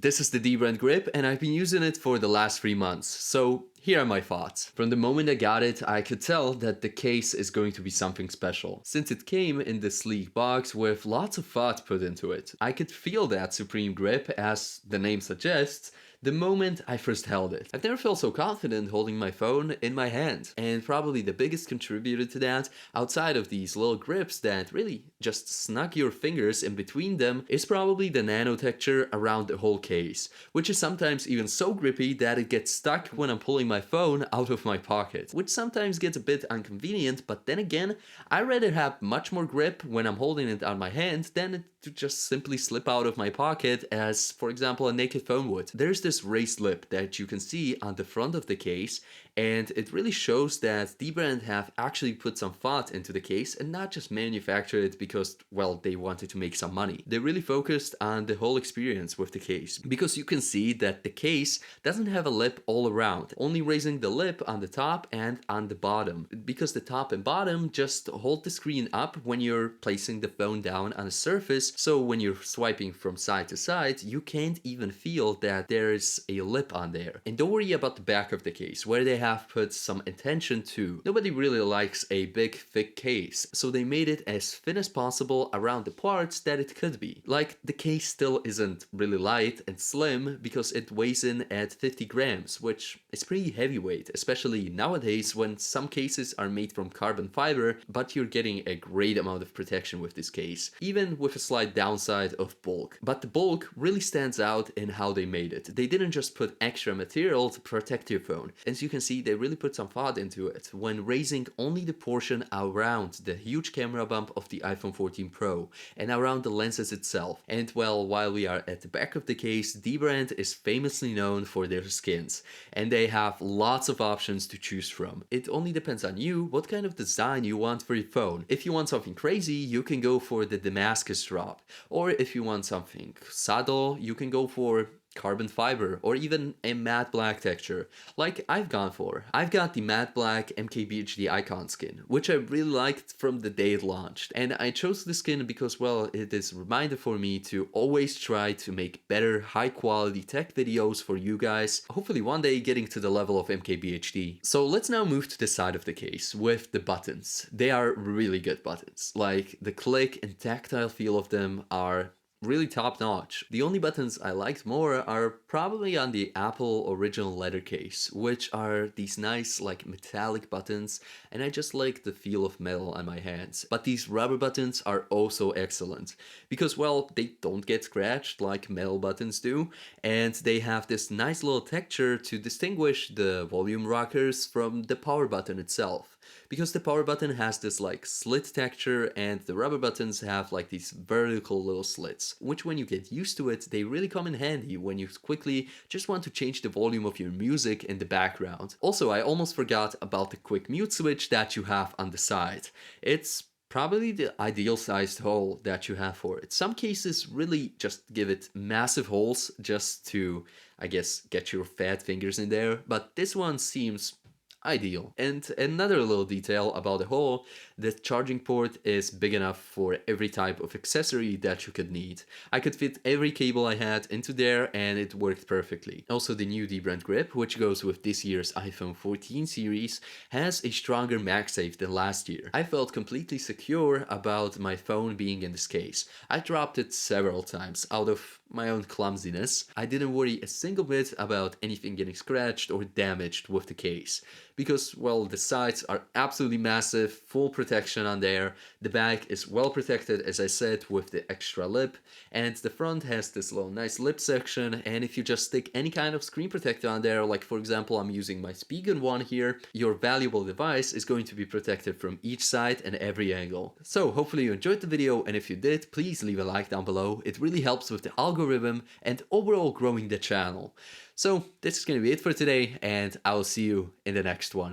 This is the Dbrand grip and I've been using it for the last 3 months, so here are my thoughts. From the moment I got it, I could tell that the case is going to be something special, since it came in this sleek box with lots of thought put into it. I could feel that supreme grip, as the name suggests, the moment I first held it. I've never felt so confident holding my phone in my hand, and probably the biggest contributor to that, outside of these little grips that really just snug your fingers in between them, is probably the nano texture around the whole case, which is sometimes even so grippy that it gets stuck when I'm pulling my phone out of my pocket, which sometimes gets a bit inconvenient, but then again, I rather have much more grip when I'm holding it on my hand than it to just simply slip out of my pocket as, for example, a naked phone would. There's this raised lip that you can see on the front of the case, and it really shows that Dbrand have actually put some thought into the case and not just manufactured it because, well, they wanted to make some money. They really focused on the whole experience with the case, because you can see that the case doesn't have a lip all around, only raising the lip on the top and on the bottom, because the top and bottom just hold the screen up when you're placing the phone down on a surface, so when you're swiping from side to side, you can't even feel that there's a lip on there. And don't worry about the back of the case, where they have put some attention to. Nobody really likes a big, thick case, so they made it as thin as possible around the parts that it could be. Like, the case still isn't really light and slim because it weighs in at 50 grams, which is pretty heavyweight, especially nowadays when some cases are made from carbon fiber, but you're getting a great amount of protection with this case, even with a slight downside of bulk. But the bulk really stands out in how they made it. They didn't just put extra material to protect your phone. As you can see, they really put some thought into it when raising only the portion around the huge camera bump of the iPhone 14 Pro and around the lenses itself. And well, while we are at the back of the case, Dbrand is famously known for their skins, and they have lots of options to choose from. It only depends on you what kind of design you want for your phone. If you want something crazy, you can go for the Damascus drop, or if you want something subtle, you can go for carbon fiber or even a matte black texture, like I've gone for. I've got the matte black MKBHD icon skin, which I really liked from the day it launched, and I chose the skin because, well, it is a reminder for me to always try to make better, high quality tech videos for you guys, hopefully one day getting to the level of MKBHD. So let's now move to the side of the case with the buttons. They are really good buttons, like the click and tactile feel of them are really top notch. The only buttons I liked more are probably on the Apple original leather case, which are these nice like metallic buttons, and I just like the feel of metal on my hands. But these rubber buttons are also excellent because, well, they don't get scratched like metal buttons do, and they have this nice little texture to distinguish the volume rockers from the power button itself. Because the power button has this like slit texture and the rubber buttons have like these vertical little slits, which when you get used to it, they really come in handy when you quickly just want to change the volume of your music in the background. Also, I almost forgot about the quick mute switch that you have on the side. It's probably the ideal sized hole that you have for it. Some cases really just give it massive holes just to, I guess, get your fat fingers in there, but this one seems ideal. And another little detail about the hole, the charging port is big enough for every type of accessory that you could need. I could fit every cable I had into there and it worked perfectly. Also, the new Dbrand grip, which goes with this year's iPhone 14 series, has a stronger MagSafe than last year. I felt completely secure about my phone being in this case. I dropped it several times out of my own clumsiness. I didn't worry a single bit about anything getting scratched or damaged with the case, because, well, the sides are absolutely massive, full protection on there, the back is well protected, as I said, with the extra lip, and the front has this little nice lip section, and if you just stick any kind of screen protector on there, like for example I'm using my Spigen one here, your valuable device is going to be protected from each side and every angle. So hopefully you enjoyed the video, and if you did, please leave a like down below. It really helps with the algorithm and overall growing the channel. So this is going to be it for today, and I will see you in the next one.